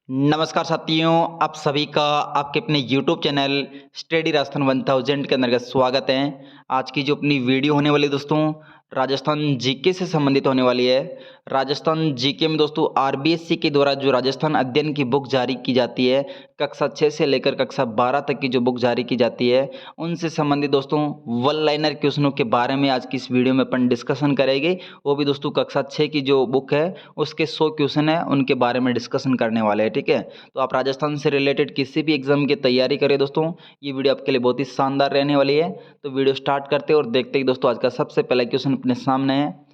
नमस्कार साथियों, आप सभी का आपके अपने YouTube चैनल स्टडी राजस्थान 1000 के अंतर्गत स्वागत है। आज की जो अपनी वीडियो होने वाली है दोस्तों, राजस्थान जीके से संबंधित होने वाली है। राजस्थान जीके में दोस्तों आरबीएससी के द्वारा जो राजस्थान अध्ययन की बुक जारी की जाती है, कक्षा 6 से लेकर कक्षा 12 तक की जो बुक जारी की जाती है, उनसे संबंधित दोस्तों वन लाइनर क्वेश्चनों के बारे में आज की इस वीडियो में अपन डिस्कशन करेंगे। वो भी दोस्तों कक्षा 6 की जो बुक है उसके 100 क्वेश्चन है, उनके बारे में डिस्कशन करने वाले हैं। ठीक है, तो आप राजस्थान से रिलेटेड किसी भी एग्जाम की तैयारी करें दोस्तों, ये वीडियो आपके लिए बहुत ही शानदार रहने वाली है। तो वीडियो स्टार्ट करते हैं और देखते हैं दोस्तों आज का सबसे पहला क्वेश्चन अपने सामने है।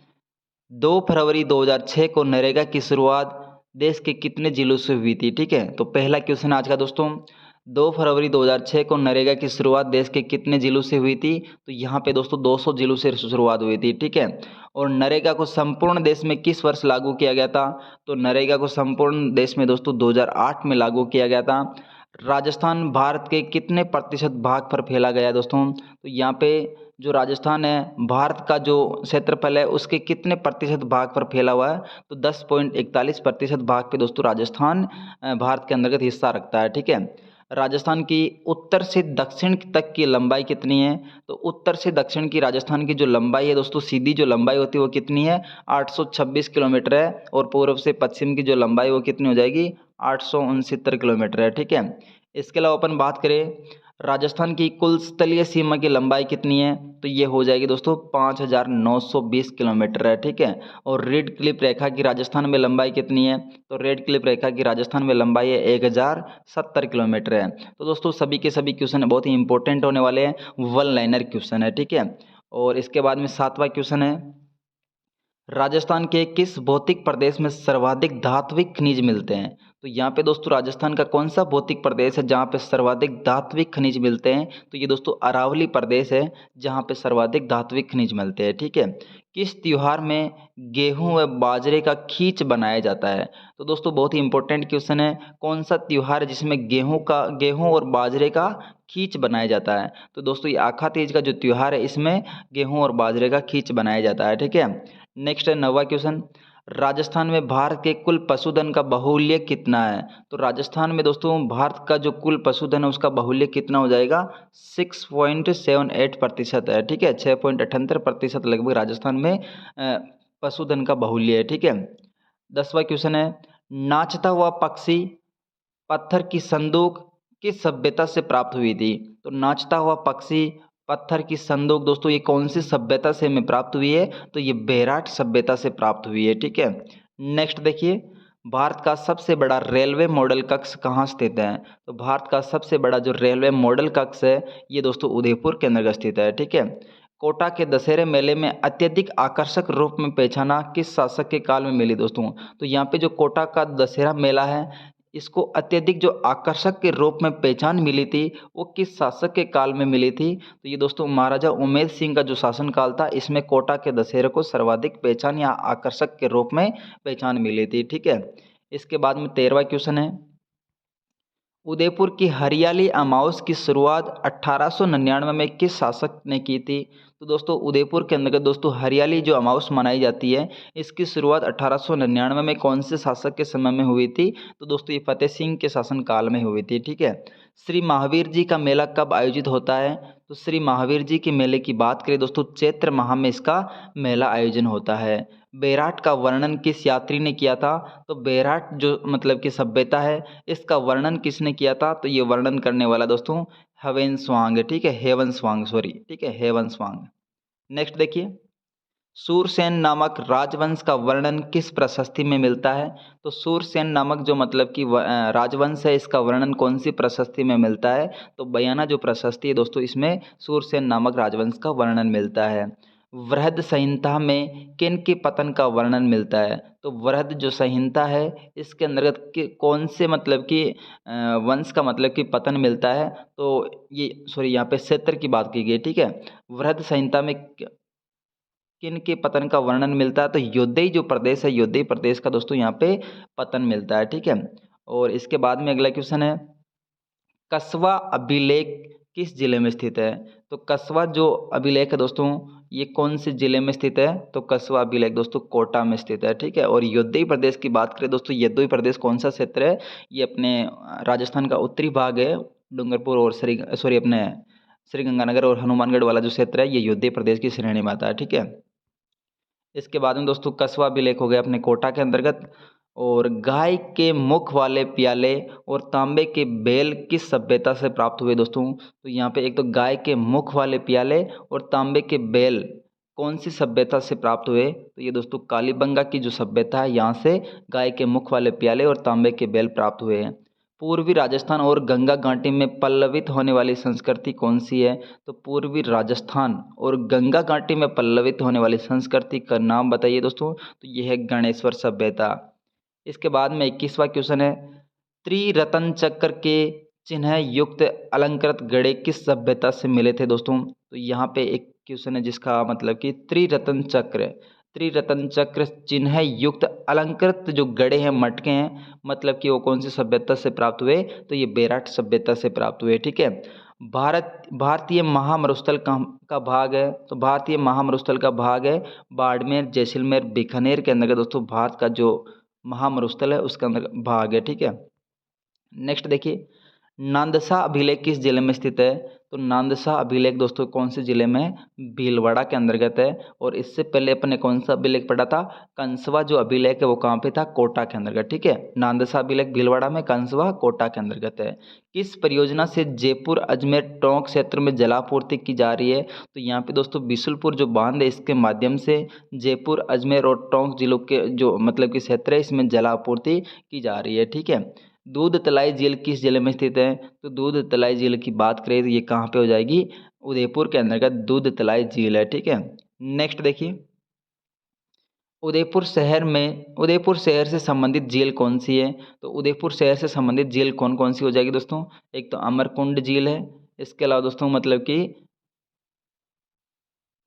2 फरवरी 2006 को नरेगा की शुरुआत देश के कितने जिलों से हुई थी? ठीक है, तो पहला क्वेश्चन आज का दोस्तों, 2 फरवरी 2006 को नरेगा की शुरुआत देश के कितने जिलों से हुई थी? तो यहाँ पे दोस्तों 200 जिलों से शुरुआत हुई थी। ठीक है, और नरेगा को संपूर्ण देश में किस वर्ष लागू किया गया था? तो नरेगा को संपूर्ण देश में दोस्तों 2008 में लागू किया गया था। राजस्थान भारत के कितने प्रतिशत भाग पर फैला गया है दोस्तों? तो यहाँ पे जो राजस्थान है, भारत का जो क्षेत्रफल है उसके कितने प्रतिशत भाग पर फैला हुआ है? तो 10.41% भाग पे दोस्तों राजस्थान भारत के अंतर्गत हिस्सा रखता है। ठीक है, राजस्थान की उत्तर से दक्षिण तक की लंबाई कितनी है? तो उत्तर से दक्षिण की राजस्थान की जो लंबाई है दोस्तों, सीधी जो लंबाई होती है वो कितनी है? 826 किलोमीटर है। और पूर्व से पश्चिम की जो लंबाई वो कितनी हो जाएगी? 869 किलोमीटर है। ठीक है, इसके अलावा अपन बात करें राजस्थान की कुल स्थलीय सीमा की लंबाई कितनी है? तो ये हो जाएगी दोस्तों 5920 किलोमीटर है। ठीक है, और रेड क्लिप रेखा की राजस्थान में लंबाई कितनी है? तो रेड क्लिप रेखा की राजस्थान में लंबाई है 1070 किलोमीटर है। तो दोस्तों सभी के सभी क्वेश्चन बहुत ही इंपॉर्टेंट होने वाले हैं, वन लाइनर क्वेश्चन है। ठीक है, और इसके बाद में 7वां क्वेश्चन है, राजस्थान के किस भौतिक प्रदेश में सर्वाधिक धात्विक खनिज मिलते हैं? तो यहाँ पे दोस्तों राजस्थान का कौन सा भौतिक प्रदेश है जहाँ पे सर्वाधिक धात्विक खनिज मिलते हैं? तो ये दोस्तों अरावली प्रदेश है जहाँ पे सर्वाधिक धात्विक खनिज मिलते हैं। ठीक है, किस त्योहार में गेहूं व बाजरे का खींच बनाया जाता है? तो दोस्तों बहुत ही इंपॉर्टेंट क्वेश्चन है, कौन सा त्योहार है जिसमें गेहूं और बाजरे का खींच बनाया जाता है? तो दोस्तों ये आखा तीज का जो त्योहार है इसमें गेहूं और बाजरे का खींच बनाया जाता है। ठीक है, नेक्स्ट है 9वां क्वेश्चन, राजस्थान में भारत के कुल पशुधन का बाहुल्य कितना है? तो राजस्थान में दोस्तों भारत का जो कुल पशुधन है उसका बाहुल्य कितना हो जाएगा? 6.78% है। ठीक है, 6.78% लगभग राजस्थान में पशुधन का बाहुल्य है। ठीक है, 10वां क्वेश्चन है, नाचता हुआ पक्षी पत्थर की संदूक किस सभ्यता से प्राप्त हुई थी? तो नाचता हुआ पक्षी पत्थर की संदूक दोस्तों ये कौन सी सभ्यता से हमें प्राप्त हुई है? तो ये बेराट सभ्यता से प्राप्त हुई है। ठीक है, नेक्स्ट देखिए, भारत का सबसे बड़ा रेलवे मॉडल कक्ष कहाँ स्थित है? तो भारत का सबसे बड़ा जो रेलवे मॉडल कक्ष है ये दोस्तों उदयपुर के अंतर्गत स्थित है। ठीक है, कोटा के दशहरे मेले में अत्यधिक आकर्षक रूप में पहचाना किस शासक के काल में मिली दोस्तों? तो यहाँ पे जो कोटा का दशहरा मेला है इसको अत्यधिक जो आकर्षक के रूप में पहचान मिली थी वो किस शासक के काल में मिली थी? तो ये दोस्तों महाराजा उमेर सिंह का जो शासनकाल था इसमें कोटा के दशहरे को सर्वाधिक पहचान या आकर्षक के रूप में पहचान मिली थी। ठीक है, इसके बाद में 13वां क्वेश्चन है, उदयपुर की हरियाली अमावस की शुरुआत 1899 में किस शासक ने की थी? तो दोस्तों उदयपुर के अंतर्गत दोस्तों हरियाली जो अमावस मनाई जाती है इसकी शुरुआत 1899 में कौन से शासक के समय में हुई थी? तो दोस्तों ये फतेह सिंह के शासनकाल में हुई थी। ठीक है, श्री महावीर जी का मेला कब आयोजित होता है? तो श्री महावीर जी के मेले की बात करें दोस्तों चैत्र माह में इसका मेला आयोजन होता है। बेराट का वर्णन किस यात्री ने किया था? तो बेराट जो मतलब कि सभ्यता है इसका वर्णन किसने किया था? तो ये वर्णन करने वाला दोस्तों हेवन स्वांग है। ठीक है, हेवन स्वांग सॉरी, ठीक है, हेवन स्वांग। नेक्स्ट देखिए, सूरसेन नामक राजवंश का वर्णन किस प्रशस्ति में मिलता है? तो सूरसेन नामक जो मतलब कि राजवंश है इसका वर्णन कौन सी प्रशस्ति में मिलता है? तो बयाना जो प्रशस्ति है दोस्तों इसमें सूरसेन नामक राजवंश का वर्णन मिलता है। वृहद संहिता में किन के पतन का वर्णन मिलता है? तो वृहद जो संहिता है इसके अंतर्गत कौन से मतलब कि वंश का मतलब कि पतन मिलता है? तो ये सॉरी यहाँ पे क्षेत्र की बात की गई। ठीक है, वृहद संहिता में किन के पतन का वर्णन मिलता है? तो योद्धई जो प्रदेश है योद्धई प्रदेश का दोस्तों यहाँ पे पतन मिलता है। ठीक है, और इसके बाद में अगला क्वेश्चन है, कस्बा अभिलेख किस जिले में स्थित है? तो कस्बा जो अभिलेख है दोस्तों ये कौन से ज़िले में स्थित है? तो कसबा अभिलेख दोस्तों कोटा में स्थित है, ठीक है। और यद्दई प्रदेश की बात करें दोस्तों, यद्दई प्रदेश कौन सा क्षेत्र है? ये अपने राजस्थान का उत्तरी भाग है, डूंगरपुर और अपने श्रीगंगानगर और हनुमानगढ़ वाला जो क्षेत्र है, ये यद्दई प्रदेश की श्रेणी में आता है, ठीक है। इसके बाद में दोस्तों कसबा अभिलेख हो गया अपने कोटा के अंतर्गत। और गाय के मुख वाले प्याले और तांबे के बेल किस सभ्यता से प्राप्त हुए दोस्तों? तो यहाँ पे एक तो गाय के मुख वाले प्याले और तांबे के बेल कौन सी सभ्यता से प्राप्त हुए? तो ये दोस्तों कालीबंगा की जो सभ्यता है, यहाँ से गाय के मुख वाले प्याले और तांबे के बेल प्राप्त हुए हैं। पूर्वी राजस्थान और गंगा घाटी में पल्लवित होने वाली संस्कृति कौन सी है? तो पूर्वी राजस्थान और गंगा घाटी में पल्लवित होने वाली संस्कृति का नाम बताइए दोस्तों। तो यह है गणेश्वर सभ्यता। इसके बाद में 21वां क्वेश्चन है, त्रिरत्न चक्र के चिन्ह युक्त अलंकृत घड़े किस सभ्यता से मिले थे दोस्तों? तो यहाँ पे एक क्वेश्चन है जिसका मतलब कि त्रिरत्न चक्र चिन्ह युक्त अलंकृत जो गड़े हैं, मटके हैं, मतलब कि वो कौन सी सभ्यता से प्राप्त हुए? तो ये बेराट सभ्यता से प्राप्त हुए, ठीक है। भारतीय महामरुस्थल का भाग है? तो भारतीय महामरुस्थल का भाग है बाड़मेर, जैसलमेर, बीकानेर के अंदर दोस्तों भारत का जो महामरुस्थल है उसके अंदर भाग है, ठीक है। नेक्स्ट देखिए, नांदसा अभिलेख किस जिले में स्थित है? तो नांदसा अभिलेख दोस्तों कौन से जिले में है? भीलवाड़ा के अंतर्गत है। और इससे पहले अपने कौन सा अभिलेख पढ़ा था? कंसवा जो अभिलेख है वो कहाँ पे था? कोटा के अंतर्गत, ठीक है। नांदसा अभिलेख भीलवाड़ा में, कंसवा कोटा के अंतर्गत है। किस परियोजना से जयपुर अजमेर टोंक क्षेत्र में जलापूर्ति की जा रही है? तो यहाँ पे दोस्तों बिशुलपुर जो बांध है इसके माध्यम से जयपुर अजमेर और टोंक जिलों के जो मतलब कि क्षेत्र है इसमें जलापूर्ति की जा रही है, ठीक है। दूध तलाई झील किस जिले में स्थित है? तो दूध तलाई झील की बात करें तो ये कहाँ पे हो जाएगी? उदयपुर के अंतर्गत दूध तलाई झील है, ठीक है। नेक्स्ट देखिए, उदयपुर शहर से संबंधित झील कौन सी है? तो उदयपुर शहर से संबंधित झील कौन कौन सी हो जाएगी दोस्तों? एक तो अमरकुंड झील है, इसके अलावा दोस्तों मतलब कि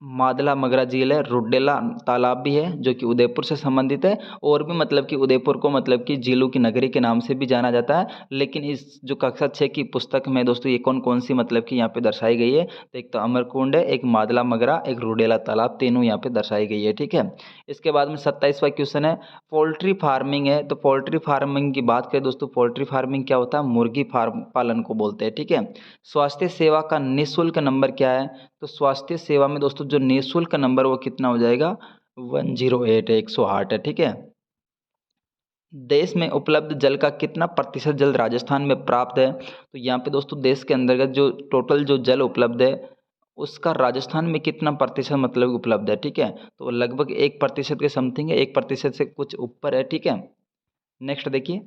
मादला मगरा झील है, रुडेला तालाब भी है जो कि उदयपुर से संबंधित है। और भी मतलब कि उदयपुर को मतलब कि झीलों की नगरी के नाम से भी जाना जाता है। लेकिन इस जो कक्षा 6 की पुस्तक में दोस्तों ये कौन कौन सी मतलब कि यहाँ पे दर्शाई गई है? तो एक तो अमरकुंड है, एक मादला मगरा, एक रुडेला तालाब, तीनों यहाँ पे दर्शाई गई है, ठीक है। इसके बाद में 27वां क्वेश्चन है, पोल्ट्री फार्मिंग है। तो पोल्ट्री फार्मिंग की बात करें दोस्तों, पोल्ट्री फार्मिंग क्या होता है? मुर्गी फार्म पालन को बोलते हैं, ठीक है। स्वास्थ्य सेवा का निःशुल्क नंबर क्या है? तो स्वास्थ्य सेवा में दोस्तों जो निःशुल्क नंबर वो कितना हो जाएगा? 108 है, 108 है, ठीक है। देश में उपलब्ध जल का कितना प्रतिशत जल राजस्थान में प्राप्त है? तो यहाँ पे दोस्तों देश के अंतर्गत जो टोटल जो जल उपलब्ध है उसका राजस्थान में कितना प्रतिशत मतलब उपलब्ध है, ठीक है। तो लगभग 1% के समथिंग है, 1% से कुछ ऊपर है, ठीक है। नेक्स्ट देखिए,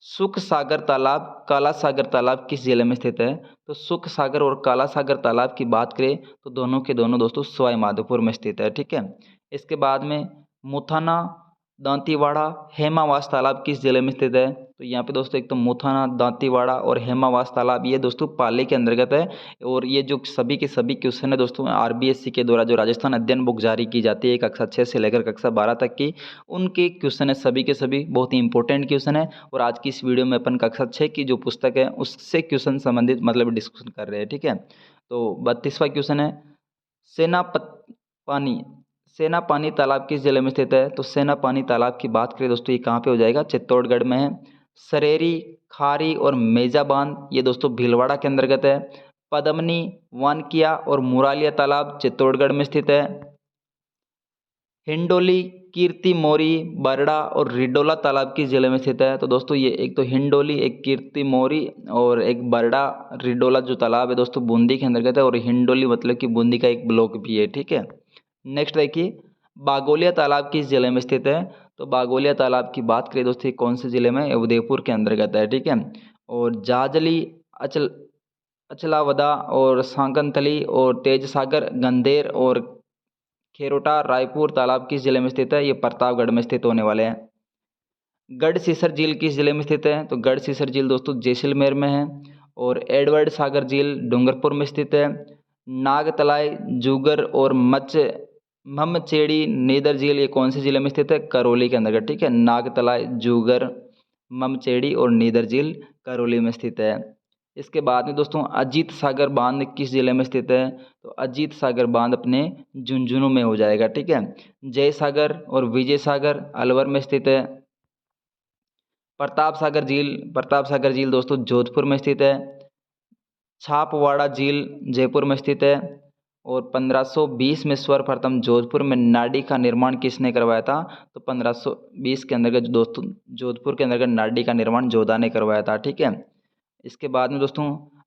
सुख सागर तालाब, काला सागर तालाब किस जिले में स्थित है? तो सुख सागर और काला सागर तालाब की बात करें तो दोनों के दोनों दोस्तों सवाई माधोपुर में स्थित है, ठीक है। इसके बाद में मुथाना, दांतीवाड़ा, हेमावास तालाब किस जिले में स्थित है? तो यहाँ पे दोस्तों एक तो मुथाना, दांतीवाड़ा और हेमावास तालाब ये दोस्तों पाली के अंतर्गत है। और ये जो सभी के सभी क्वेश्चन है दोस्तों आरबीएससी के द्वारा जो राजस्थान अध्ययन बुक जारी की जाती है कक्षा 6 से लेकर कक्षा 12 तक की, उनके क्वेश्चन है सभी के सभी, बहुत ही इंपॉर्टेंट क्वेश्चन है। और आज की इस वीडियो में अपन कक्षा 6 की जो पुस्तक है उससे क्वेश्चन संबंधित मतलब डिस्कशन कर रहे हैं, ठीक है। तो 32वां क्वेश्चन है, सेनापानी सेनापानी तालाब किस जिले में स्थित है? तो सेनापानी तालाब की बात करें दोस्तों ये कहाँ पे हो जाएगा? चित्तौड़गढ़ में है। सरेरी, खारी और मेजा बांध ये दोस्तों भीलवाड़ा के अंतर्गत है। पद्मनी, वानकिया और मुरालिया तालाब चित्तौड़गढ़ में स्थित है। हिंडोली, कीर्ति मोरी, बरड़ा और रिडोला तालाब किस जिले में स्थित है? तो दोस्तों ये एक तो हिंडोली, एक कीर्ति मोरी और एक बरड़ा, रिडोला जो तालाब है दोस्तों बूंदी के अंतर्गत है। और हिंडोली मतलब कि बूंदी का एक ब्लॉक भी है, ठीक है। नेक्स्ट देखिए, बागोलिया तालाब किस जिले में स्थित है? तो बागोलिया तालाब की बात करें दोस्तों कौन से जिले में? उदयपुर के अंतर्गत है, ठीक है। और जाजली, अचल अचलावदा और सांकनतली और तेज सागर, गंदेर और खेरोटा, रायपुर तालाब किस जिले में स्थित है? ये प्रतापगढ़ में स्थित होने वाले हैं। गढ़सीसर झील किस जिले में स्थित है? तो गढ़सीसर झील दोस्तों जैसलमेर में है। और एडवर्ड सागर झील डूंगरपुर में स्थित है। नागतलाई, जूगर और ममचेड़ी नीदर झील ये कौन से जिले में स्थित है? करौली के अंतर्गत, ठीक है। नागतलाई, जूगर, ममचेड़ी और नीदर झील करौली में स्थित है। इसके बाद में दोस्तों अजीत सागर बांध किस जिले में स्थित है? तो अजीत सागर बांध अपने झुंझुनू में हो जाएगा, ठीक है। जय सागर और विजय सागर अलवर में स्थित है। प्रताप सागर झील दोस्तों जोधपुर में स्थित है। छापवाड़ा झील जयपुर में स्थित है। और 1520 में सर्वप्रथम जोधपुर में नाडी का निर्माण किसने करवाया था? तो 1520 के अंतर्गत दोस्तों जोधपुर के अंतर्गत नाडी का निर्माण जोधा ने करवाया था, ठीक है। इसके बाद में दोस्तों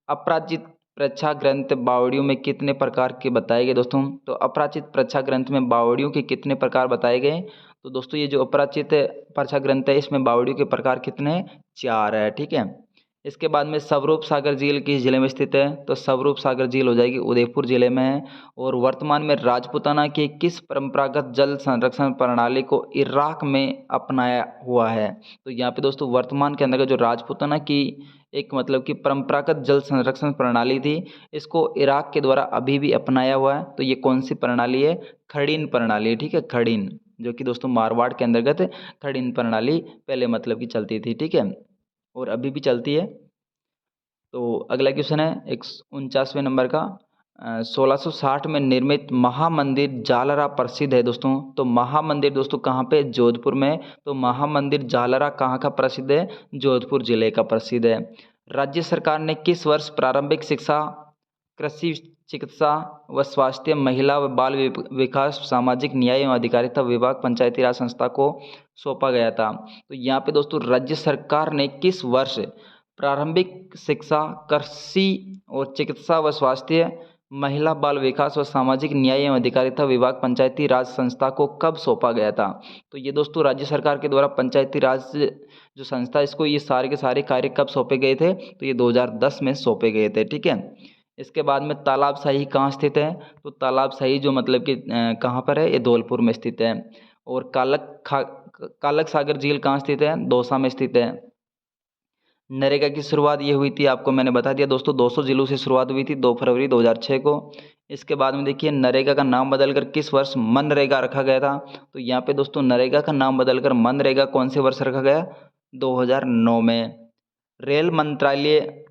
अपराजित प्रच्छा ग्रंथ बावड़ियों में कितने प्रकार के बताए गए दोस्तों? तो अपराजित प्रच्छा ग्रंथ में बावड़ियों के कितने प्रकार बताए गए? तो दोस्तों ये जो अपराजित प्रच्छा ग्रंथ है इसमें बावड़ियों के प्रकार कितने हैं? 4 है, ठीक है। इसके बाद में स्वरूप सागर झील किस जिले में स्थित है? तो स्वरूप सागर झील हो जाएगी उदयपुर जिले में है। और वर्तमान में राजपूताना की किस परंपरागत जल संरक्षण प्रणाली को इराक में अपनाया हुआ है? तो यहाँ पे दोस्तों वर्तमान के अंदर जो राजपूताना की एक मतलब कि परंपरागत जल संरक्षण प्रणाली थी, इसको इराक के द्वारा अभी भी अपनाया हुआ है। तो ये कौन सी प्रणाली है? खड़ीन प्रणाली है, ठीक है, खड़ीन, जो कि दोस्तों मारवाड़ के अंतर्गत खड़ीन प्रणाली पहले मतलब कि चलती थी, ठीक है, और अभी भी चलती है। तो अगला क्वेश्चन है 49वें नंबर का 1660 में निर्मित महामंदिर जालरा प्रसिद्ध है दोस्तों। तो महामंदिर दोस्तों कहाँ पे? जोधपुर में। तो महामंदिर जालरा कहाँ का प्रसिद्ध है? जोधपुर जिले का प्रसिद्ध है। राज्य सरकार ने किस वर्ष प्रारंभिक शिक्षा, कृषि, चिकित्सा व स्वास्थ्य, महिला व बाल विकास, सामाजिक न्याय एवं अधिकारिता विभाग, पंचायती राज संस्था को सौंपा गया था? तो यहाँ पे दोस्तों राज्य सरकार ने किस वर्ष प्रारंभिक शिक्षा, कृषि और चिकित्सा व स्वास्थ्य, महिला बाल विकास व सामाजिक न्याय एवं अधिकारिता विभाग, पंचायती राज संस्था को कब सौंपा गया था? तो ये दोस्तों राज्य सरकार के द्वारा पंचायती राज जो संस्था इसको ये सारे के सारे कार्य कब सौंपे गए थे? तो ये 2010 में सौंपे गए थे, ठीक है। इसके बाद में तालाबशाही कहाँ स्थित है? तो तालाबशाही जो मतलब कि कहाँ पर है? ये धौलपुर में स्थित है। और कालक सागर झील कहाँ स्थित है? दौसा में स्थित है। नरेगा की शुरुआत ये हुई थी, आपको मैंने बता दिया दोस्तों, 200 जिलों से शुरुआत हुई थी 2 फरवरी 2006 को। इसके बाद में देखिए नरेगा का नाम बदलकर किस वर्ष मनरेगा रखा गया था? तो यहाँ पे दोस्तों नरेगा का नाम बदलकर मनरेगा कौन से वर्ष रखा गया? 2009 में। रेल मंत्रालय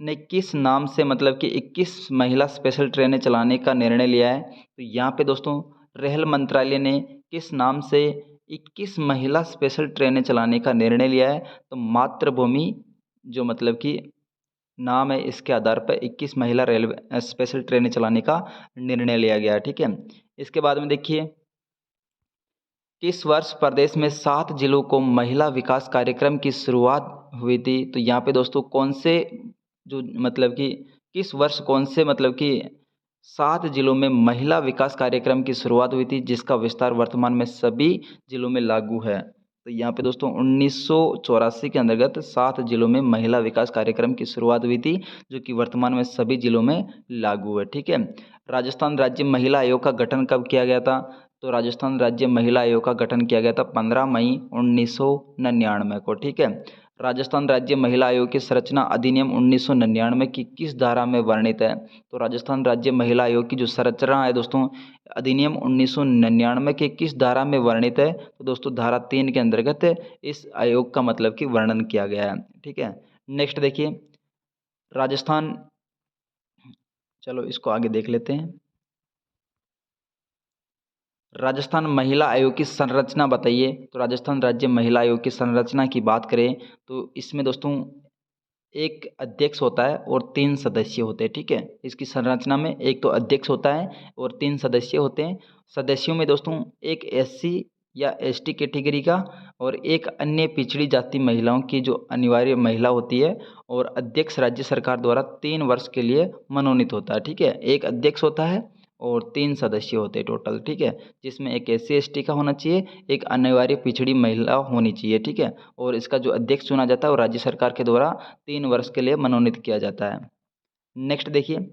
ने किस नाम से मतलब कि 21 महिला स्पेशल ट्रेनें चलाने का निर्णय लिया है? तो यहाँ पे दोस्तों रेल मंत्रालय ने किस नाम से 21 महिला स्पेशल ट्रेनें चलाने का निर्णय लिया है? तो मातृभूमि जो मतलब कि नाम है, इसके आधार पर 21 महिला रेलवे स्पेशल ट्रेनें चलाने का निर्णय लिया गया है, ठीक है। इसके बाद में देखिए किस वर्ष प्रदेश में 7 जिलों को महिला विकास कार्यक्रम की शुरुआत हुई थी? तो यहाँ पे दोस्तों कौन से जो मतलब कि किस वर्ष कौन से मतलब कि 7 जिलों में महिला विकास कार्यक्रम की शुरुआत हुई थी, जिसका विस्तार वर्तमान में सभी जिलों में लागू है? तो यहाँ पे दोस्तों 1984 के अंतर्गत 7 जिलों में महिला विकास कार्यक्रम की शुरुआत हुई थी, जो कि वर्तमान में सभी जिलों में लागू है, ठीक है। राजस्थान राज्य महिला आयोग का गठन कब किया गया था? तो राजस्थान राज्य महिला आयोग का गठन किया गया था 15 मई 1999 को, ठीक है। राजस्थान राज्य महिला आयोग की संरचना अधिनियम 1999 की किस धारा में वर्णित है? तो राजस्थान राज्य महिला आयोग की जो संरचना है दोस्तों अधिनियम 1999 के किस धारा में वर्णित है? तो दोस्तों धारा 3 के अंतर्गत इस आयोग का मतलब कि वर्णन किया गया है, ठीक है। नेक्स्ट देखिए राजस्थान, चलो इसको आगे देख लेते हैं। राजस्थान महिला आयोग की संरचना बताइए। तो राजस्थान राज्य महिला आयोग की संरचना की बात करें तो इसमें दोस्तों एक अध्यक्ष होता है और 3 सदस्य होते हैं, ठीक है। इसकी संरचना में एक तो अध्यक्ष होता है और 3 सदस्य होते हैं। सदस्यों में दोस्तों एक एससी या एसटी कैटेगरी का और एक अन्य पिछड़ी जाति महिलाओं की जो अनिवार्य महिला होती है, और अध्यक्ष राज्य सरकार द्वारा 3 वर्ष के लिए मनोनीत होता है, ठीक है। एक अध्यक्ष होता है और 3 सदस्य होते हैं टोटल, ठीक है, जिसमें एक एससी एसटी का होना चाहिए, एक अनिवार्य पिछड़ी महिला होनी चाहिए, ठीक है। और इसका जो अध्यक्ष चुना जाता है वो राज्य सरकार के द्वारा 3 वर्ष के लिए मनोनीत किया जाता है। नेक्स्ट देखिए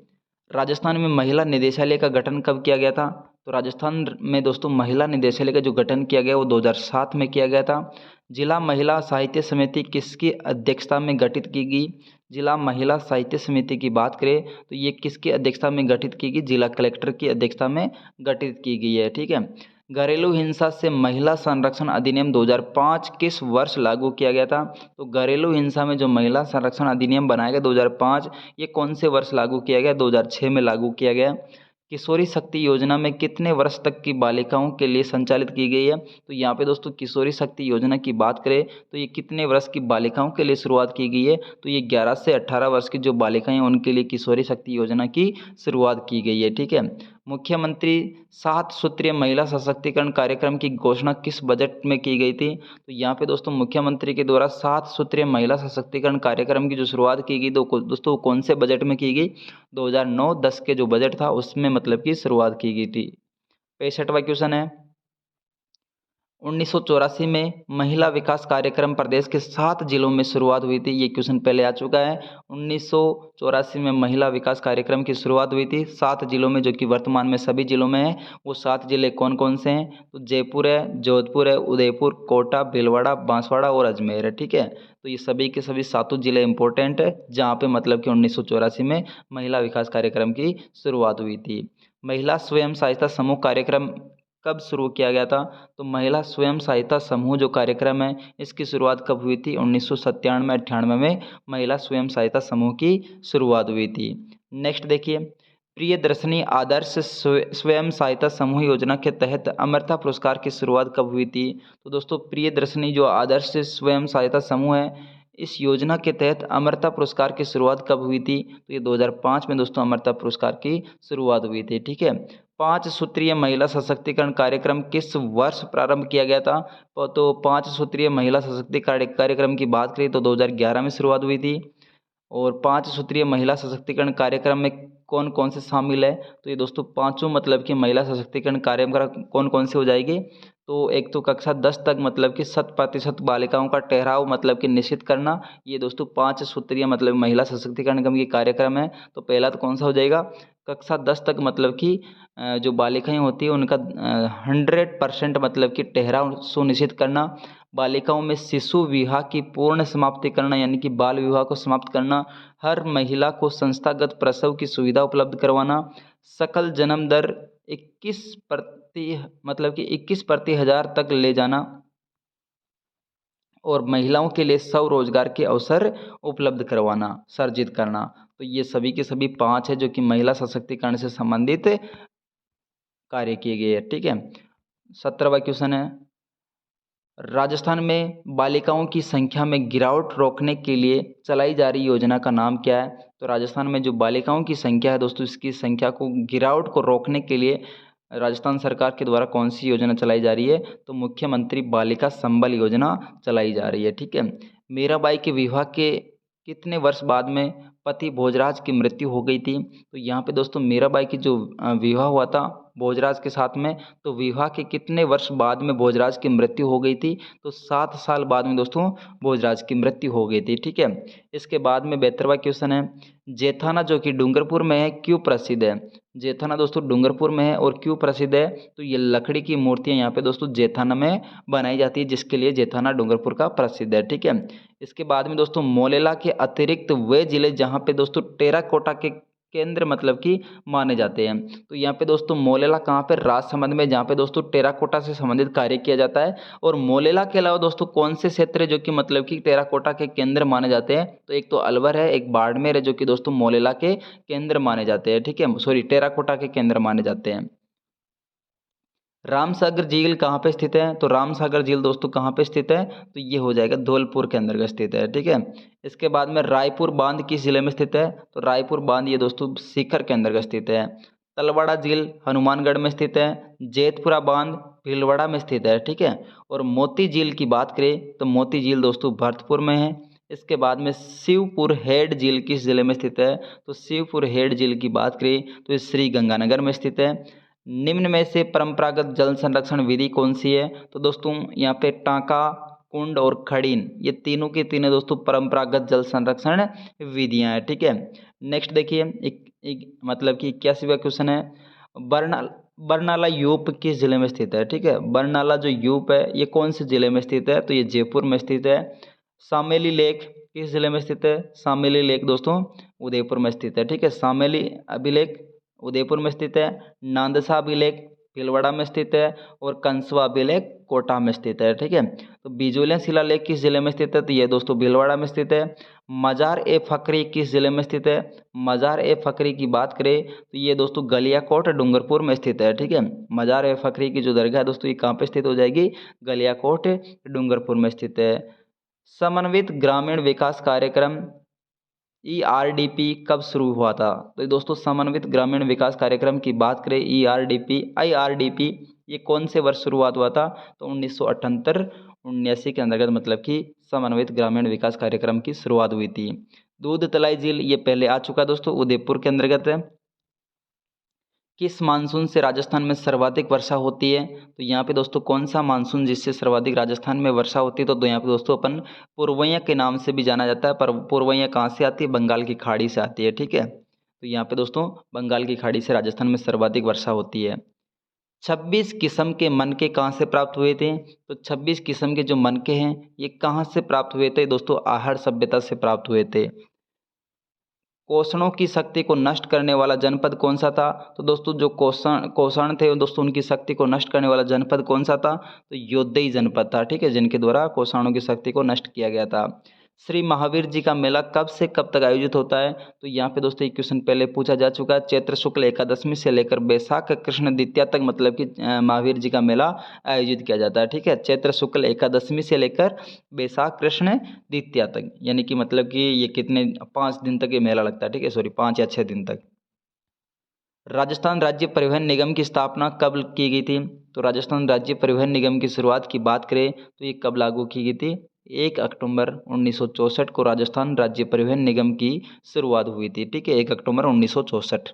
राजस्थान में महिला निदेशालय का गठन कब किया गया था? तो राजस्थान में दोस्तों महिला निदेशालय का जो गठन किया गया वो 2007 में किया गया था। जिला महिला साहित्य समिति किसकी अध्यक्षता में गठित की गई? जिला महिला साहित्य समिति की बात करें तो ये किसकी अध्यक्षता में गठित की गई? जिला कलेक्टर की अध्यक्षता में गठित की गई है, ठीक है। घरेलू हिंसा से महिला संरक्षण अधिनियम 2005 किस वर्ष लागू किया गया था? तो घरेलू हिंसा में जो महिला संरक्षण अधिनियम बनाया गया 2005, ये कौन से वर्ष लागू किया गया? 2006 में लागू किया गया। किशोरी शक्ति योजना में कितने वर्ष तक की बालिकाओं के लिए संचालित की गई है? तो यहाँ पे दोस्तों किशोरी शक्ति योजना की बात करें तो ये कितने वर्ष की बालिकाओं के लिए शुरुआत की गई है? तो ये 11 से 18 वर्ष की जो बालिकाएं हैं उनके लिए किशोरी शक्ति योजना की शुरुआत की गई है। ठीक है। मुख्यमंत्री 7 सूत्रीय महिला सशक्तिकरण कार्यक्रम की घोषणा किस बजट में की गई थी? तो यहाँ पे दोस्तों मुख्यमंत्री के द्वारा 7 सूत्रीय महिला सशक्तिकरण कार्यक्रम की जो शुरुआत की गई दोस्तों कौन से बजट में की गई? 2009-10 के जो बजट था उसमें मतलब की शुरुआत की गई थी। 65वां क्वेश्चन है, 1984 में महिला विकास कार्यक्रम प्रदेश के 7 जिलों में शुरुआत हुई थी। ये क्वेश्चन पहले आ चुका है। 1984 में महिला विकास कार्यक्रम की शुरुआत हुई थी 7 जिलों में, जो कि वर्तमान में सभी जिलों में है। वो 7 जिले कौन कौन से हैं? तो जयपुर है, जोधपुर है, उदयपुर, कोटा, भीलवाड़ा, बांसवाड़ा और अजमेर है। ठीक है। तो ये सभी के सभी 7 जिले इंपॉर्टेंट है जहाँ पे मतलब कि 1984 में महिला विकास कार्यक्रम की शुरुआत हुई थी। महिला स्वयं सहायता समूह कार्यक्रम कब शुरू किया गया था? तो महिला स्वयं सहायता समूह जो कार्यक्रम है इसकी शुरुआत कब हुई थी? 1997-98 में महिला स्वयं सहायता समूह की शुरुआत हुई थी। नेक्स्ट देखिए, प्रियदर्शनी आदर्श स्वयं सहायता समूह योजना के तहत अमरता पुरस्कार की शुरुआत कब हुई थी? तो दोस्तों प्रियदर्शनी जो आदर्श स्वयं सहायता समूह है इस योजना के तहत अमरता पुरस्कार की शुरुआत कब हुई थी? तो ये 2005 में दोस्तों अमरता पुरस्कार की शुरुआत हुई थी। ठीक है। 5 सूत्रीय महिला सशक्तिकरण कार्यक्रम किस वर्ष प्रारंभ किया गया था? तो 5 सूत्रीय महिला सशक्तिकरण कार्यक्रम की बात करें तो 2011 में शुरुआत हुई थी। और 5 सूत्रीय महिला सशक्तिकरण कार्यक्रम में कौन कौन से शामिल है? तो ये दोस्तों पाँचों मतलब कि महिला सशक्तिकरण कार्यक्रम कौन कौन से हो जाएगी? तो एक तो कक्षा 10 तक मतलब कि 100% बालिकाओं का ठहराव मतलब कि निश्चित करना, ये दोस्तों 5 सूत्रीय मतलब महिला सशक्तिकरण का ये कार्यक्रम है। तो पहला तो कौन सा हो जाएगा? कक्षा 10 तक मतलब कि जो बालिकाएं होती है उनका 100% मतलब कि ठहराव सुनिश्चित करना, बालिकाओं में शिशु विवाह की पूर्ण समाप्ति करना यानी कि बाल विवाह को समाप्त करना, हर महिला को संस्थागत प्रसव की सुविधा उपलब्ध करवाना, सकल जन्म दर 21 प्रति मतलब कि 21 प्रति हज़ार तक ले जाना और महिलाओं के लिए स्वरोजगार के अवसर उपलब्ध करवाना, सर्जित करना। तो ये सभी के सभी 5 है जो कि महिला सशक्तिकरण से संबंधित कार्य किए गए हैं। ठीक है। 17वां क्वेश्चन है, राजस्थान में बालिकाओं की संख्या में गिरावट रोकने के लिए चलाई जा रही योजना का नाम क्या है? तो राजस्थान में जो बालिकाओं की संख्या है दोस्तों इसकी संख्या को गिरावट को रोकने के लिए राजस्थान सरकार के द्वारा कौन सी योजना चलाई जा रही है? तो मुख्यमंत्री बालिका संबल योजना चलाई जा रही है। ठीक है। मीराबाई के विवाह के कितने वर्ष बाद में पति भोजराज की मृत्यु हो गई थी? तो यहाँ पे दोस्तों मीराबाई की जो विवाह हुआ था भोजराज के साथ में, तो विवाह के कितने वर्ष बाद में भोजराज की मृत्यु हो गई थी? तो 7 साल बाद में दोस्तों भोजराज की मृत्यु हो गई थी। ठीक है। इसके बाद में 72वां क्वेश्चन है, जेठाना जो कि डूंगरपुर में है क्यों प्रसिद्ध है? जेठाना दोस्तों डूंगरपुर में है और क्यों प्रसिद्ध है? तो ये लकड़ी की मूर्तियाँ यहाँ पे दोस्तों जेठाना में बनाई जाती है जिसके लिए जेठाना डूंगरपुर का प्रसिद्ध है। ठीक है। इसके बाद में दोस्तों मोलेला के अतिरिक्त वे जिले जहाँ पे दोस्तों टेराकोटा के केंद्र मतलब कि माने जाते हैं। तो यहाँ पे दोस्तों मोलेला कहाँ पे? राजसमंद में, जहाँ पे दोस्तों टेराकोटा से संबंधित कार्य किया जाता है। और मोलेला के अलावा दोस्तों कौन से क्षेत्र है जो कि मतलब कि टेराकोटा के केंद्र माने जाते हैं? तो एक तो अलवर है, एक बाड़मेर है जो कि दोस्तों मोलेला के केंद्र माने जाते हैं। ठीक है, सॉरी टेराकोटा के केंद्र माने जाते हैं। रामसागर झील कहाँ पे स्थित है? तो रामसागर झील दोस्तों कहाँ पे स्थित है? तो ये हो जाएगा धौलपुर के अंदर स्थित है। ठीक है। इसके बाद में रायपुर बांध किस जिले में स्थित है? तो रायपुर बांध ये दोस्तों सीकर के अंदर स्थित है। तलवाड़ा झील हनुमानगढ़ में स्थित है। जेतपुरा बांध भीलवाड़ा में स्थित है। ठीक है। और मोती झील की बात करें तो मोती झील दोस्तों भरतपुर में है। इसके बाद में शिवपुर हेड झील किस जिले में स्थित है? तो शिवपुर हेड झील की बात करें तो ये श्री गंगानगर में स्थित है। निम्न में से परंपरागत जल संरक्षण विधि कौन सी है? तो दोस्तों यहाँ पे टांका, कुंड और खड़ीन ये तीनों के तीनों दोस्तों परंपरागत जल संरक्षण विधियां हैं। ठीक है। नेक्स्ट देखिए एक मतलब कि 81वां क्वेश्चन है, बरनाला यूप किस जिले में स्थित है? ठीक है। बरनाला जो यूप है ये कौन से जिले में स्थित है? तो ये जयपुर में स्थित है। सामेली लेक किस जिले में स्थित है? सामेली लेक दोस्तों उदयपुर में स्थित है। ठीक है। सामेली अभिलेख उदयपुर में स्थित है। नांदसा अभिलेख भीलवाड़ा में स्थित है और कंसवा अभिलेख कोटा में स्थित है। ठीक है, तो बिजोलिया शिलालेख किस जिले में स्थित है? तो ये दोस्तों भीलवाड़ा में स्थित है। मजार ए फकरी किस जिले में स्थित है? मजार ए फकरी की बात करें तो ये दोस्तों गलियाकोट डूंगरपुर में स्थित है। ठीक है, मजार ए फकरी की जो दरगाह है दोस्तों ये कहाँ पे स्थित हो जाएगी? गलियाकोट डूंगरपुर में स्थित है। समन्वित ग्रामीण विकास कार्यक्रम ERDP कब शुरू हुआ था? तो दोस्तों समन्वित ग्रामीण विकास कार्यक्रम की बात करें IRDP ये कौन से वर्ष शुरुआत हुआ था? तो 1978-79 के अंतर्गत मतलब कि समन्वित ग्रामीण विकास कार्यक्रम की शुरुआत हुई थी। दूध तलाई झील ये पहले आ चुका दोस्तों, उदयपुर के अंतर्गत है। किस मानसून से राजस्थान में सर्वाधिक वर्षा होती है? तो यहाँ पे दोस्तों कौन सा मानसून जिससे सर्वाधिक राजस्थान में वर्षा होती है? तो यहाँ पे दोस्तों अपन पूर्वैया के नाम से भी जाना जाता है। पर पूर्वैया कहाँ से आती है? बंगाल की खाड़ी से आती है। ठीक है, तो यहाँ पे दोस्तों बंगाल की खाड़ी से राजस्थान में सर्वाधिक वर्षा होती है। 26 किस्म के मनके कहाँ से प्राप्त हुए थे? तो 26 किस्म के जो मनके हैं ये कहाँ से प्राप्त हुए थे? दोस्तों आहड़ सभ्यता से प्राप्त हुए थे। कोषणों की शक्ति को नष्ट करने वाला जनपद कौन सा था? तो दोस्तों जो कोषण थे दोस्तों उनकी शक्ति को नष्ट करने वाला जनपद कौन सा था? तो योद्दई जनपद था। ठीक है, जिनके द्वारा कोषाणों की शक्ति को नष्ट किया गया था। श्री महावीर जी का मेला कब से कब तक आयोजित होता है? तो यहाँ पे दोस्तों एक क्वेश्चन पहले पूछा जा चुका है। चैत्र शुक्ल एकादशमी से लेकर बैसाख कृष्ण द्वितीया तक मतलब कि महावीर जी का मेला आयोजित किया जाता है। ठीक है, चैत्र शुक्ल एकादशमी से लेकर बैसाख कृष्ण द्वितीया तक, यानी कि मतलब कि ये कितने 5 दिन तक ये मेला लगता है। ठीक है, सॉरी 5 या 6 दिन तक। राजस्थान राज्य परिवहन निगम की स्थापना कब की गई थी? तो राजस्थान राज्य परिवहन निगम की शुरुआत की बात करें तो ये कब लागू की गई थी? 1 अक्टूबर 1964 को राजस्थान राज्य परिवहन निगम की शुरुआत हुई थी। ठीक है, 1 अक्टूबर 1964।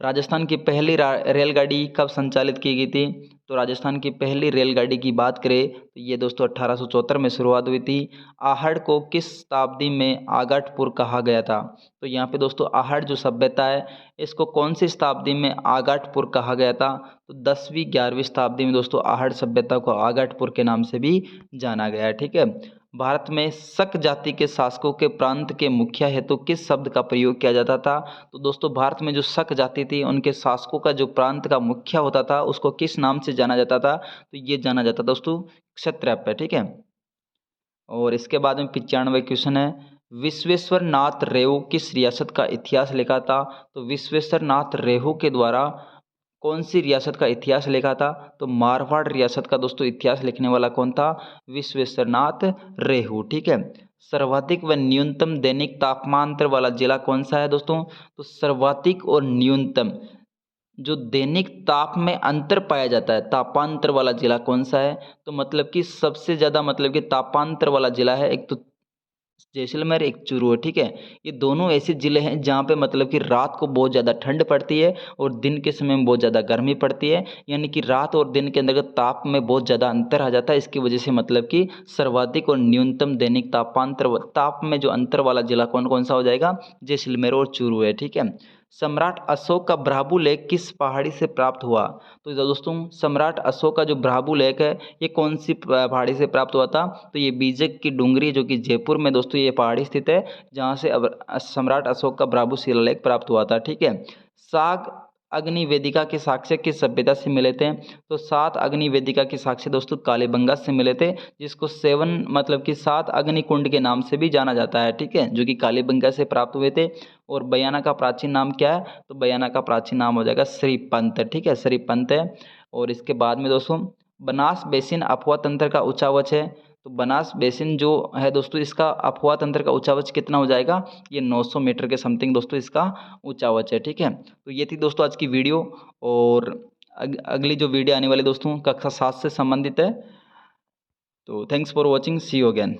राजस्थान की पहली रेलगाड़ी कब संचालित की गई थी? तो राजस्थान की पहली रेलगाड़ी की बात करें तो ये दोस्तों 1874 में शुरुआत हुई थी। आहड़ को किस शताब्दी में आगटपुर कहा गया था? तो यहाँ पे दोस्तों आहड़ जो सभ्यता है इसको कौन सी शताब्दी में आगटपुर कहा गया था? तो 10वीं 11वीं शताब्दी में दोस्तों आहड़ सभ्यता को आगटपुर के नाम से भी जाना गया है। ठीक है, भारत में शक जाति के शासकों के प्रांत के मुखिया हेतु किस शब्द का प्रयोग किया जाता था? तो दोस्तों भारत में जो शक जाति थी उनके शासकों का जो प्रांत का मुखिया होता था उसको किस नाम से जाना जाता था? तो ये जाना जाता था दोस्तों क्षत्रप। ठीक है, और इसके बाद में 95 क्वेश्चन है। विश्वेश्वर नाथ रेहू किस रियासत का इतिहास लिखा था? तो विश्वेश्वर नाथ रेहू के द्वारा कौन सी रियासत का इतिहास लिखा था? तो मारवाड़ रियासत का दोस्तों इतिहास लिखने वाला कौन था? विश्वेश्वरनाथ रेहू। ठीक है, सर्वाधिक व न्यूनतम दैनिक तापमांतर वाला जिला कौन सा है दोस्तों? तो सर्वाधिक और न्यूनतम जो दैनिक ताप में अंतर पाया जाता है तापांतर वाला जिला कौन सा है? तो मतलब कि सबसे ज़्यादा मतलब कि तापांतर वाला जिला है एक तो जैसलमेर, एक चूरू है। ठीक है, ये दोनों ऐसे ज़िले हैं जहाँ पे मतलब कि रात को बहुत ज़्यादा ठंड पड़ती है और दिन के समय में बहुत ज़्यादा गर्मी पड़ती है, यानी कि रात और दिन के अंतर्गत ताप में बहुत ज़्यादा अंतर आ जाता है। इसकी वजह से मतलब कि सर्वाधिक और न्यूनतम दैनिक ताप में जो अंतर वाला जिला कौन कौन सा हो जाएगा? जैसलमेर और चूरू है। ठीक है, सम्राट अशोक का भ्राबू लेक किस पहाड़ी से प्राप्त हुआ? तो दोस्तों सम्राट अशोक का जो भ्राबू लेक है ये कौन सी पहाड़ी से प्राप्त हुआ था? तो ये बीजक की डूंगरी जो कि जयपुर में दोस्तों ये पहाड़ी स्थित है जहाँ से अब सम्राट अशोक का भ्राबू शिलालेख प्राप्त हुआ था। ठीक है, साग अग्नि वेदिका के साक्ष्य किस सभ्यता से मिले थे? तो 7 अग्नि वेदिका के साक्ष्य दोस्तों कालीबंगा से मिले थे, जिसको 7 मतलब कि 7 अग्नि कुंड के नाम से भी जाना जाता है। ठीक है, जो कि कालीबंगा से प्राप्त हुए थे। और बयाना का प्राचीन नाम क्या है? तो बयाना का प्राचीन नाम हो जाएगा श्रीपंत। ठीक है, श्रीपंत है। और इसके बाद में दोस्तों बनास बेसिन अफवाह तंत्र का उच्चावच है। तो बनास बेसिन जो है दोस्तों इसका अफवाह तंत्र का उच्चावच कितना हो जाएगा? ये 900 मीटर के समथिंग दोस्तों इसका उच्चावच है। ठीक है, तो ये थी दोस्तों आज की वीडियो। और अगली जो वीडियो आने वाली दोस्तों कक्षा 7 से संबंधित है। तो thanks for watching, see you again.